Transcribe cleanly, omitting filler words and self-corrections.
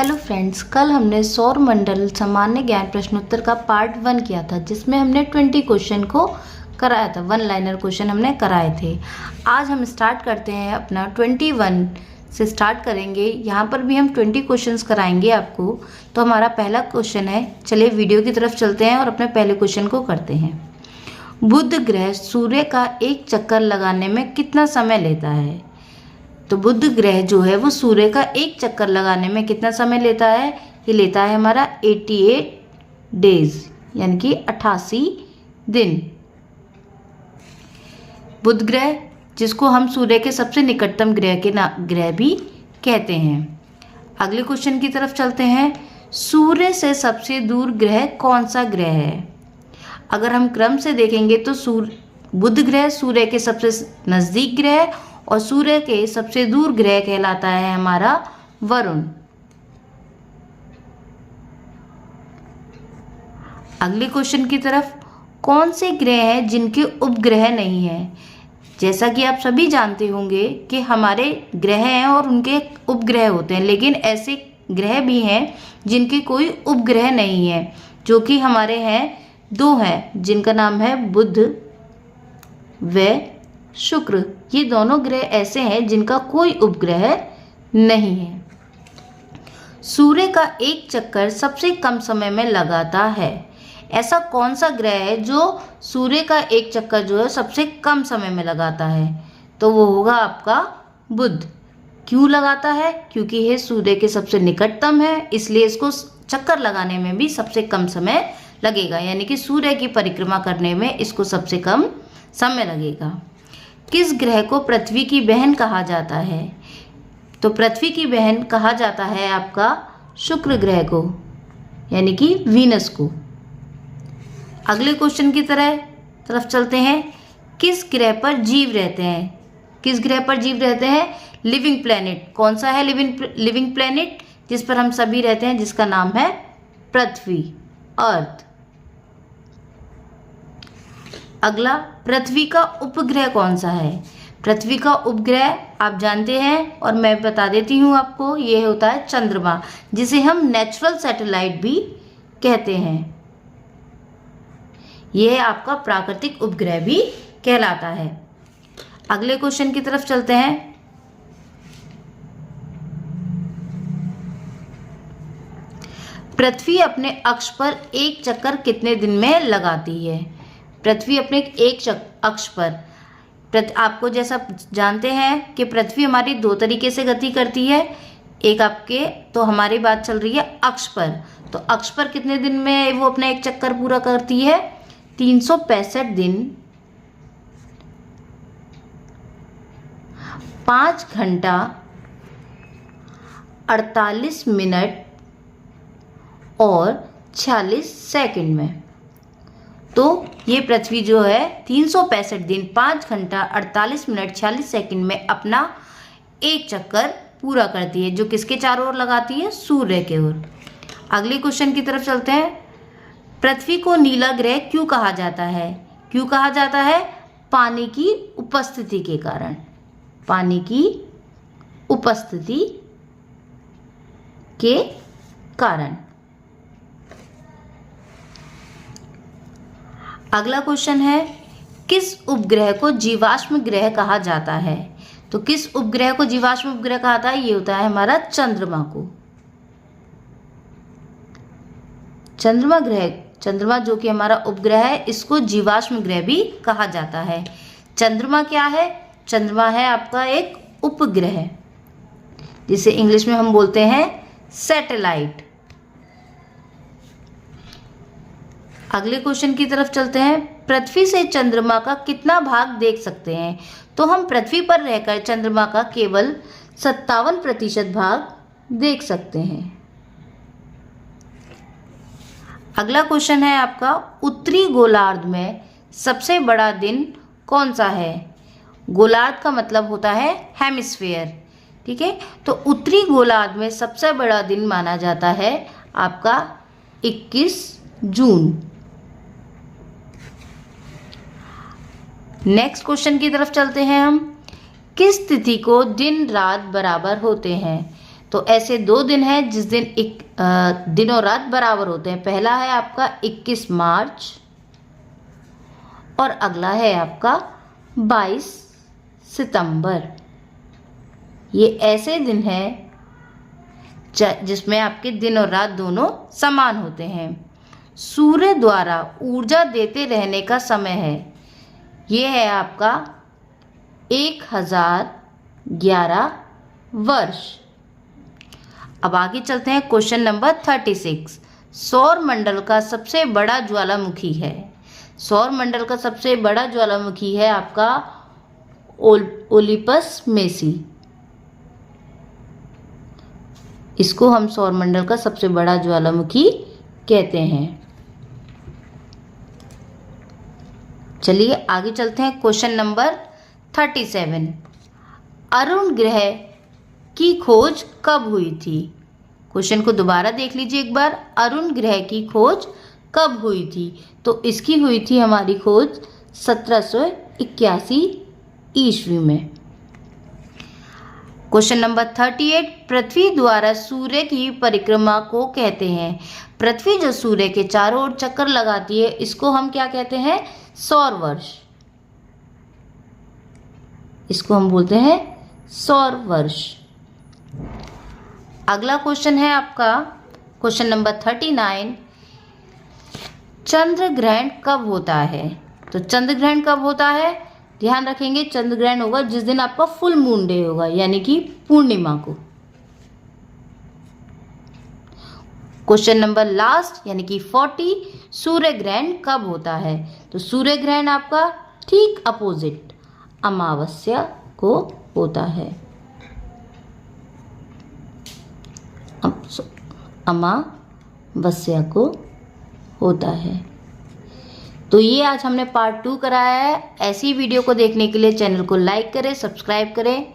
Hello friends, कल हमने सौर मंडल सामान्य ज्ञान प्रश्नोत्तर का पार्ट 1 किया था, जिसमें हमने 20 क्वेश्चन को कराया था। वन लाइनर क्वेश्चन हमने कराए थे। आज हम स्टार्ट करते हैं अपना 21 से स्टार्ट करेंगे। यहाँ पर भी हम 20 क्वेश्चंस कराएंगे आपको। तो हमारा पहला क्वेश्चन है, चलिए वीडियो की तरफ चलते हैं और अपने पहले क्वेश्चन को करते हैं। बुध ग्रह सूर्य का एक चक्कर लगाने में कितना समय लेता है? तो बुध ग्रह जो है वो सूर्य का एक चक्कर लगाने में कितना समय लेता है? ये लेता है हमारा 88 डेज, यानी कि 88 दिन। बुध ग्रह, जिसको हम सूर्य के सबसे निकटतम ग्रह भी कहते हैं। अगले क्वेश्चन की तरफ चलते हैं। सूर्य से सबसे दूर ग्रह कौन सा ग्रह है? अगर हम क्रम से देखेंगे तो बुध ग्रह सूर्य के सबसे नज़दीक ग्रह और सूर्य के सबसे दूर ग्रह कहलाता है हमारा वरुण। अगले क्वेश्चन की तरफ, कौन से ग्रह हैं जिनके उपग्रह नहीं है? जैसा कि आप सभी जानते होंगे कि हमारे ग्रह हैं और उनके उपग्रह होते हैं, लेकिन ऐसे ग्रह भी हैं जिनके कोई उपग्रह नहीं है, जो कि हमारे हैं, दो हैं, जिनका नाम है बुध व शुक्र। ये दोनों ग्रह ऐसे हैं जिनका कोई उपग्रह नहीं है। सूर्य का एक चक्कर सबसे कम समय में लगाता है। ऐसा कौन सा ग्रह है जो सूर्य का एक चक्कर जो है सबसे कम समय में लगाता है? तो वो होगा आपका बुध। क्यों लगाता है? क्योंकि ये सूर्य के सबसे निकटतम है, इसलिए इसको चक्कर लगाने में भी सबसे कम समय लगेगा, यानी कि सूर्य की परिक्रमा करने में इसको सबसे कम समय लगेगा। किस ग्रह को पृथ्वी की बहन कहा जाता है? तो पृथ्वी की बहन कहा जाता है आपका शुक्र ग्रह को, यानी कि वीनस को। अगले क्वेश्चन की तरफ चलते हैं। किस ग्रह पर जीव रहते हैं? किस ग्रह पर जीव रहते हैं? Living planet. कौन सा है लिविंग प्लेनेट जिस पर हम सभी रहते हैं, जिसका नाम है पृथ्वी, अर्थ। अगला, पृथ्वी का उपग्रह कौन सा है? पृथ्वी का उपग्रह आप जानते हैं और मैं बता देती हूँ आपको, ये होता है चंद्रमा, जिसे हम नेचुरल सैटेलाइट भी कहते हैं। यह आपका प्राकृतिक उपग्रह भी कहलाता है। अगले क्वेश्चन की तरफ चलते हैं। पृथ्वी अपने अक्ष पर एक चक्कर कितने दिन में लगाती है? पृथ्वी अपने एक अक्ष पर, आपको जैसा जानते हैं कि पृथ्वी हमारी दो तरीके से गति करती है। एक आपके, तो हमारी बात चल रही है अक्ष पर। तो अक्ष पर कितने दिन में वो अपना एक चक्कर पूरा करती है? 365 दिन, 5 घंटा 48 मिनट और 46 सेकंड में। तो ये पृथ्वी जो है 365 दिन, 5 घंटा 48 मिनट 46 सेकंड में अपना एक चक्कर पूरा करती है, जो किसके चारों ओर लगाती है? सूर्य के ओर। अगले क्वेश्चन की तरफ चलते हैं। पृथ्वी को नीला ग्रह क्यों कहा जाता है? क्यों कहा जाता है? पानी की उपस्थिति के कारण। पानी की उपस्थिति के कारण। अगला क्वेश्चन है, किस उपग्रह को जीवाश्म ग्रह कहा जाता है? तो किस उपग्रह को जीवाश्म उपग्रह कहा जाता है? ये होता है हमारा चंद्रमा को। चंद्रमा ग्रह, चंद्रमा जो कि हमारा उपग्रह है, इसको जीवाश्म ग्रह भी कहा जाता है। चंद्रमा क्या है? चंद्रमा है आपका एक उपग्रह, जिसे इंग्लिश में हम बोलते हैं सैटेलाइट। अगले क्वेश्चन की तरफ चलते हैं। पृथ्वी से चंद्रमा का कितना भाग देख सकते हैं? तो हम पृथ्वी पर रहकर चंद्रमा का केवल 57% भाग देख सकते हैं। अगला क्वेश्चन है आपका, उत्तरी गोलार्ध में सबसे बड़ा दिन कौन सा है? गोलार्ध का मतलब होता है हेमिस्फीयर, ठीक है। तो उत्तरी गोलार्ध में सबसे बड़ा दिन माना जाता है आपका 21 जून। नेक्स्ट क्वेश्चन की तरफ चलते हैं हम। किस तिथि को दिन रात बराबर होते हैं? तो ऐसे 2 दिन हैं जिस दिन एक दिन और रात बराबर होते हैं। पहला है आपका 21 मार्च और अगला है आपका 22 सितंबर। ये ऐसे दिन हैं जिसमें आपके दिन और रात दोनों समान होते हैं। सूर्य द्वारा ऊर्जा देते रहने का समय है, ये है आपका 1011 वर्ष। अब आगे चलते हैं क्वेश्चन नंबर 36। सौर मंडल का सबसे बड़ा ज्वालामुखी है। सौर मंडल का सबसे बड़ा ज्वालामुखी है आपका ओलिपस मेसी। इसको हम सौर मंडल का सबसे बड़ा ज्वालामुखी कहते हैं। चलिए आगे चलते हैं क्वेश्चन नंबर 37। अरुण ग्रह की खोज कब हुई थी? क्वेश्चन को दोबारा देख लीजिए एक बार। अरुण ग्रह की खोज कब हुई थी? तो इसकी हुई थी हमारी खोज 1781 ईस्वी में। Question number 38। पृथ्वी द्वारा सूर्य की परिक्रमा को कहते हैं। पृथ्वी जो सूर्य के चारों ओर चक्कर लगाती है, इसको हम क्या कहते हैं? सौर वर्ष। इसको हम बोलते हैं सौर वर्ष। अगला क्वेश्चन है आपका क्वेश्चन नंबर 39। चंद्र ग्रहण कब होता है? तो चंद्र ग्रहण कब होता है? ध्यान रखेंगे, चंद्र ग्रहण होगा जिस दिन आपका फुल मून डे होगा, यानी कि पूर्णिमा को। क्वेश्चन नंबर लास्ट यानी कि 40। सूर्य ग्रहण कब होता है? तो सूर्य ग्रहण आपका ठीक अपोजिट अमावस्या को होता है। अमावस्या को होता है। तो ये आज हमने पार्ट 2 कराया है। ऐसी वीडियो को देखने के लिए चैनल को लाइक करें, सब्सक्राइब करें